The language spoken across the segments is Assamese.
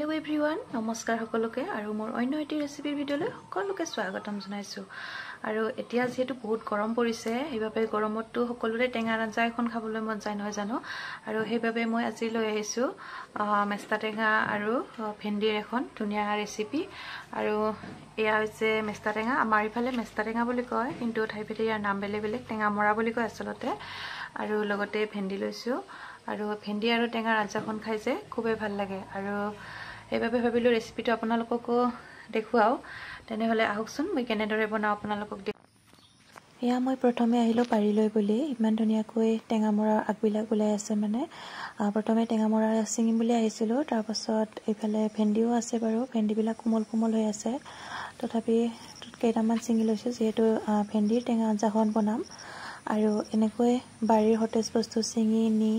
Hello everyone, নমস্কাৰ সকলোকে আৰু মোৰ অন্য এটি ৰেচিপি ভিডিঅলৈ সকলোকে স্বাগতম জনাইছো আৰু এতিয়া যেহেতু বহুত গৰম পৰিছে সেইবাবে গৰমতটো সকলোৰে টেঙা আঞ্জা এখন খাবলৈ মন যায় নহয় জানো আৰু সেইবাবে মই আজি লৈ আহিছো মেষ্টা টেঙা আৰু ভেন্দিৰ এখন ধুনীয়া ৰেচিপি আৰু এয়া হৈছে মেষ্টা টেঙা আমাৰ ইফালে মেষ্টা টেঙা বুলি কয় কিন্তু ঠাইভেদে ইয়াৰ নাম বেলেগ টেঙা মৰা বুলি কয় আসলতে আৰু লগতে ভেন্দি লৈছো আৰু ভেন্দি আৰু টেঙাৰ আঞ্জাখন খাই যে খুবেই ভাল লাগে আৰু এইভাবে ভাবিলো ৰেচিপিটো আপোনালোককো দেখুৱাও তেনেহলে আহকচোন মই কেনেদৰে বনাও আপোনালোকক এয়া মই প্ৰথমে আহিলো পাৰি লৈ বুলি ইমান ধুনীয়াকৈ টেঙা মৰা আগবিলাক ওলাই আছে মানে প্ৰথমে টেঙা মৰা চিঙিম বুলি আহিছিলো তাৰ পাছত এইফালে ভেন্দিও আছে বাৰু ভেন্দিবিলাক কোমল হৈ আছে তথাপি কেইটামান চিঙি লৈছো যেহেতু ভেন্দিৰ টেঙা আঞ্জাখন বনাম আৰু এনেকৈ বাৰীৰ হতেজ বস্তু চিঙি নি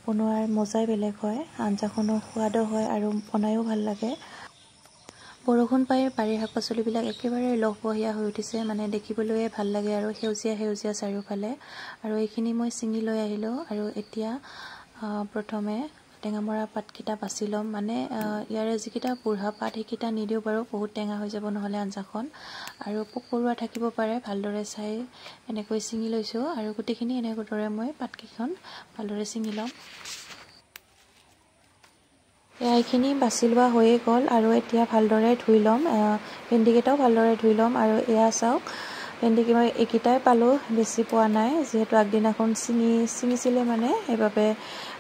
বনোৱাৰ মজাই বেলেগ হয় আঞ্জাখনো সোৱাদো হয় আৰু বনায়ো ভাল লাগে বৰষুণ পাই বাৰীৰ শাক-পাচলিবিলাক একেবাৰে লহপহীয়া হৈ উঠিছে মানে দেখিবলৈ ভাল লাগে আৰু সেউজীয়া চাৰিওফালে আৰু এইখিনি মই চিঙি লৈ আহিলো আৰু এতিয়া প্ৰথমে টেঙামৰা পাতকিটা বাছি লম মানে ইয়াৰে যিকিটা বুঢ়া পাত হেকিটা নিদিও বাৰু বহুত টেঙা হৈ যাব নহলে আঞ্জাখন আৰু পোকপৰুৱা থাকিব পাৰে ভালদৰে চাই এনেকৈ চিঙি লৈছো আৰু গুটিখিনি এনেকৈ মই পাতকিখন ভালদৰে চিঙি লম এইখিনি বাছি লোৱা হৈয়ে গল আৰু এতিয়া ভালদৰে ধুই লম ভেন্দিকেটাও ভালদৰে ধুই লম আৰু এয়া চাওক ভেন্দিকে মই একিটাই পালো বেছি পোৱা নাই যেহেতু আগদিনাখন চিঙিছিলে মানে সেইবাবে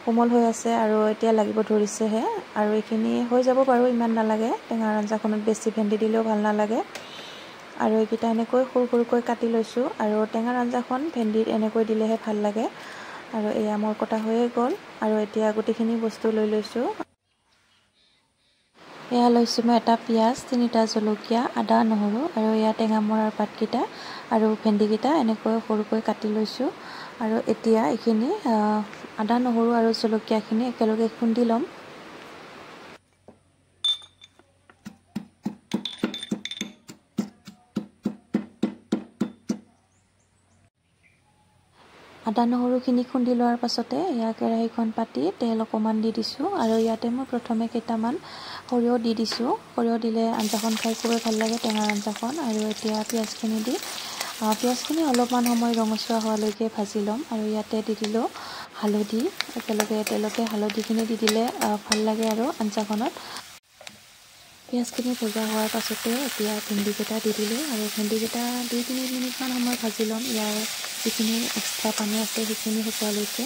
কোমল হৈ আছে আৰু এতিয়া লাগিব ধৰিছেহে আৰু এইখিনি হৈ যাব বাৰু ইমান নালাগে টেঙাৰ আঞ্জাখনত বেছি ভেন্দি দিলেও ভাল নালাগে আৰু এইকিটা এনেকৈ সৰুকৈ কাটি লৈছো আৰু টেঙাৰ আঞ্জাখন ভেন্দিত এনেকৈ দিলেহে ভাল লাগে আৰু এয়া মোৰ কটা হৈয়ে গল আৰু এতিয়া গুটিখিনি বস্তু লৈ লৈছো এয়া লৈছো মই এটা পিয়াজ তিনিটা জলকীয়া আদা নহৰু আৰু এয়া টেঙা মৰাৰ পাতকিটা আৰু ভেন্দিকিটা এনেকৈ সৰুকৈ কাটি লৈছো আৰু এতিয়া এইখিনি আদা নহৰু আৰু জলকীয়াখিনি একেলগে খুন্দি লম আদা নহৰুখিনি খুন্দি লোৱাৰ পাছতে ইয়া কেৰাহীখন পাতি তেল অকমান দি দিছো আৰু ইয়াতে মই প্ৰথমে কেইটামান সৰিয়হ দি দিছো সৰিয়হ দিলে আঞ্জাখন খাই খুব ভাল লাগে টেঙাৰ আঞ্জাখন আৰু এতিয়া পিয়াজখিনি দি পিয়াজখিনি অলপমান সময় ৰঙচুৱা হোৱালৈকে ভাজি লম আৰু ইয়াতে দি দিলো হালধি একেলগে তেলতে হালধিখিনি দি দিলে ভাল লাগে আৰু আঞ্জাখনত পিয়াজখিনি ভজা হোৱাৰ পাছতে এতিয়া ভেন্দিকেটা দি দিলো আৰু ভেন্দিকেটা 2-3 মিনিটমান সময় ভাজি লম ইয়াৰ যিখিনি এক্সট্ৰা পানী আছে সেইখিনি শুকোৱালৈকে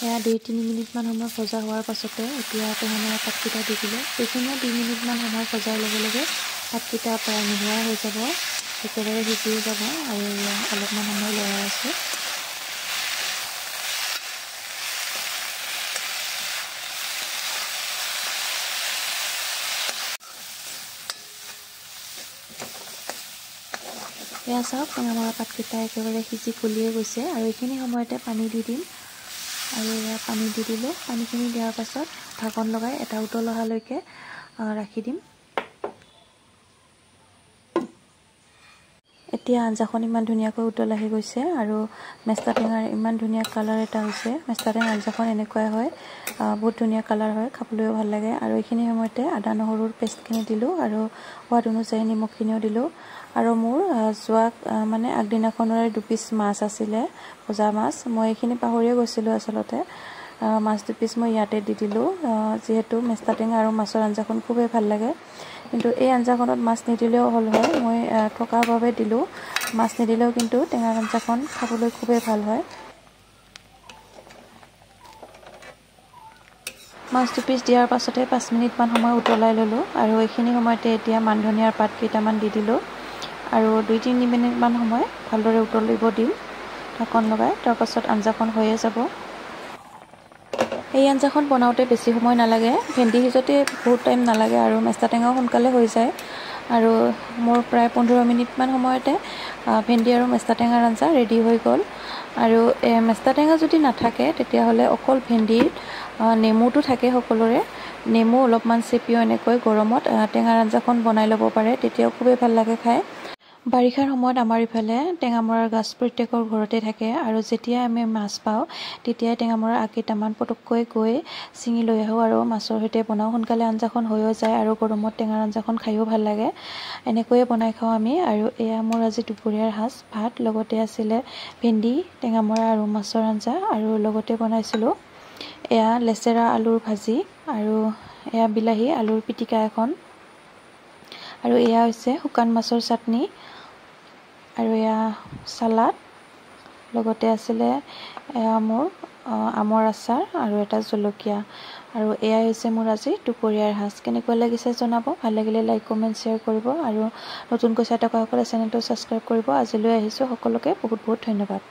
এয়া 2-3 মিনিটমান সময় ভজা হোৱাৰ পাছতে এতিয়া টেঙামৰা পাতকিটা দি দিলো এইখিনিও 2 মিনিটমান সময় ভজাৰ লগে পাতকিটা প্ৰায় নোহোৱা হৈ যাব একেবাৰে সিজি যাব আৰু অলপমান সময় লৰাই আছো এয়া চাওক টেঙামৰা পাতকিটা একেবাৰে সিজি ফুলিয়ে গৈছে আৰু এইখিনি সময়তে পানী দি দিম আৰু এয়া পানী দি দিলো পানীখিনি দিয়াৰ পাছত ঢাকন লগাই এটা উতল অহালৈকে ৰাখি দিম এতিয়া আঞ্জাখন ইমান ধুনীয়াকৈ উতল আহি গৈছে আৰু মেষ্টা টেঙাৰ ইমান ধুনীয়া কালাৰ এটা হৈছে মেষ্টা টেঙাৰ আঞ্জাখন এনেকুৱাই হয় বহুত ধুনীয়া কালাৰ হয় খাবলৈও ভাল লাগে আৰু এইখিনি সময়তে আদা নহৰুৰ পেষ্টখিনি দিলো আৰু সোৱাদ অনুযায়ী নিমখখিনিও দিলো আৰু মোৰ যোৱা মানে আগদিনাখনৰে 2 পিচ মাছ আছিলে ভজা মাছ মই এইখিনি পাহৰিয়ে গৈছিলো আসলতে মাছ 2 পিচ মই ইয়াতে দি দিলো যেহেতু মেষ্টা টেঙা আৰু মাছৰ আঞ্জাখন খুবেই ভাল লাগে কিন্তু এই আঞ্জাখনত মাছ নিদিলেও হল হয় মই থকাৰ বাবে দিলো মাছ নিদিলেও কিন্তু টেঙাৰ আঞ্জাখন খাবলৈ খুবেই ভাল হয় মাছ 2 পিচ দিয়াৰ পাছতে 5 মিনিটমান সময় উতলাই ললো আৰু এইখিনি সময়তে এতিয়া মানধনিয়াৰ পাত কেইটামান দি দিলো আৰু 2-3 মিনিটমান সময় ভালদৰে উতলিব দিম ঢাকন লগাই তাৰ পাছত আঞ্জাখন হৈয়ে যাব এই আঞ্জাখন বনাওতে বেছি সময় নালাগে ভেন্দি সিজতে বহুত টাইম নালাগে আৰু মেষ্টা টেঙাও সোনকালে হৈ যায় আৰু মোৰ প্ৰায় 15 মিনিটমান সময়তে ভেন্দি আৰু মেষ্টা টেঙাৰ আঞ্জা ৰেডি হৈ গল আৰু মেষ্টা টেঙা যদি নাথাকে তেতিয়াহলে অকল ভেন্দিৰ নেমুটো থাকে সকলোৰে নেমু অলপমান চেপিও এনেকৈ গৰমত টেঙাৰ আঞ্জাখন বনাই ল'ব পাৰে তেতিয়াও খুবেই ভাল লাগে খাই বাৰিষাৰ সময়ত আমাৰ ইফালে টেঙামৰাৰ গাছ প্ৰত্যেকৰ ঘৰতে থাকে আৰু যেতিয়া আমি মাছ পাওঁ তেতিয়াই টেঙামৰাৰ আগকেইটামান পটককৈ গৈ ছিঙি লৈ আহোঁ আৰু মাছৰ সৈতে বনাওঁ। সোনকালে আঞ্জাখন হৈও যায় আৰু গৰমত টেঙাৰ আঞ্জাখন খায়ো ভাল লাগে। এনেকৈয়ে বনাই খাওঁ আমি। আৰু এয়া মোৰ আজি দুপৰীয়াৰ সাজ, ভাত, লগতে আছিলে ভেন্দি, টেঙামৰা আৰু মাছৰ আঞ্জা, আৰু লগতে বনাইছিলোঁ এয়া লেচেৰা আলুৰ ভাজি, আৰু এয়া বিলাহী আলুৰ পিটিকা এখন, আৰু এয়া হৈছে শুকান মাছৰ চাটনি, আৰু এয়া চালাড, লগতে আছিলে এয়া মোৰ আমৰ আচাৰ আৰু এটা জলকীয়া। আৰু এয়াই হৈছে মোৰ আজি দুপৰীয়াৰ সাজ। কেনেকুৱা লাগিছে জনাব। ভাল লাগিলে লাইক, কমেণ্ট, শ্বেয়াৰ কৰিব, আৰু নতুনকৈ চাই থকাসকলে চেনেলটো ছাবস্ক্ৰাইব কৰিব। আজিলৈ আহিছোঁ। সকলোকে বহুত বহুত ধন্যবাদ।